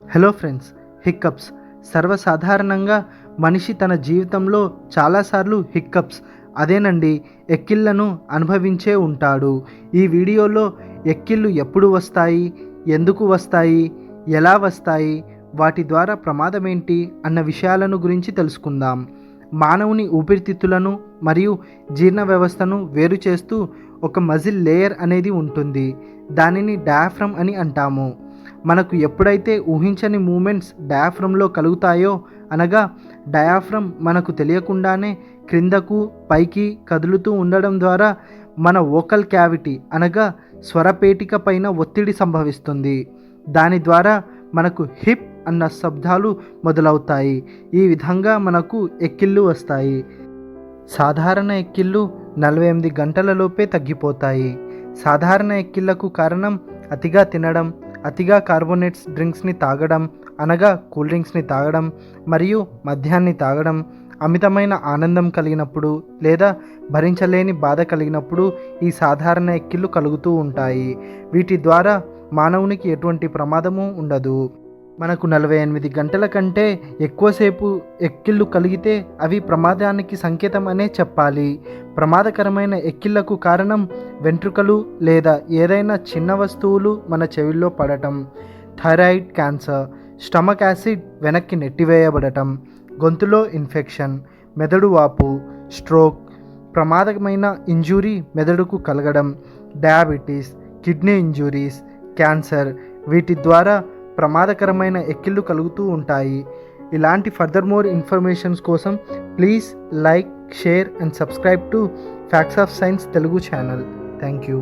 Hello friends, హిక్కప్స్ సర్వసాధారణంగా మనిషి తన జీవితంలో చాలాసార్లు అదేనండి ఎక్కిళ్లను అనుభవించే ఉంటాడు. ఈ వీడియోలో ఎక్కిళ్ళు ఎప్పుడు వస్తాయి, ఎందుకు వస్తాయి, ఎలా వస్తాయి, వాటి ద్వారా ప్రమాదం ఏంటి అన్న విషయాలను గురించి తెలుసుకుందాం. మానవుని ఊపిరితిత్తులను మరియు జీర్ణ వ్యవస్థను వేరు చేస్తూ ఒక మజిల్ లేయర్ అనేది ఉంటుంది. దానిని డయాఫ్రమ్ అని అంటాము. మనకు ఎప్పుడైతే ఊహించని మూమెంట్స్ డయాఫ్రమ్లో కలుగుతాయో, అనగా డయాఫ్రమ్ మనకు తెలియకుండానే క్రిందకు పైకి కదులుతూ ఉండడం ద్వారా మన వోకల్ క్యావిటీ అనగా స్వరపేటిక పైన ఒత్తిడి సంభవిస్తుంది. దాని ద్వారా మనకు హిప్ అన్న శబ్దాలు మొదలవుతాయి. ఈ విధంగా మనకు ఎక్కిళ్ళు వస్తాయి. సాధారణ ఎక్కిళ్ళు 48 గంటలలోపే తగ్గిపోతాయి. సాధారణ ఎక్కిళ్లకు కారణం అతిగా తినడం, అతిగా కార్బోనేట్స్ డ్రింక్స్ని తాగడం అనగా కూల్ డ్రింక్స్ని తాగడం మరియు మద్యాన్ని తాగడం, అమితమైన ఆనందం కలిగినప్పుడు లేదా భరించలేని బాధ కలిగినప్పుడు ఈ సాధారణ ఎక్కిళ్ళు కలుగుతూ ఉంటాయి. వీటి ద్వారా మానవునికి ఎటువంటి ప్రమాదము ఉండదు. మనకు 48 గంటల కంటే ఎక్కువసేపు ఎక్కిళ్ళు కలిగితే అవి ప్రమాదానికి సంకేతం అనే చెప్పాలి. ప్రమాదకరమైన ఎక్కిళ్లకు కారణం వెంట్రుకలు లేదా ఏదైనా చిన్న వస్తువులు మన చెవిలో పడటం, థైరాయిడ్ క్యాన్సర్, స్టమక్ యాసిడ్ వెనక్కి నెట్టివేయబడటం, గొంతులో ఇన్ఫెక్షన్, మెదడు వాపు, స్ట్రోక్, ప్రమాదకమైన ఇంజురీ మెదడుకు కలగడం, డయాబెటీస్, కిడ్నీ ఇంజురీస్, క్యాన్సర్, వీటి ద్వారా ప్రమాదకరమైన ఎక్కిళ్ళు కలుగుతూ ఉంటాయి. ఇలాంటి ఫర్దర్ మోర్ ఇన్ఫర్మేషన్స్ కోసం please like, share and subscribe to facts of science Telugu channel. Thank you.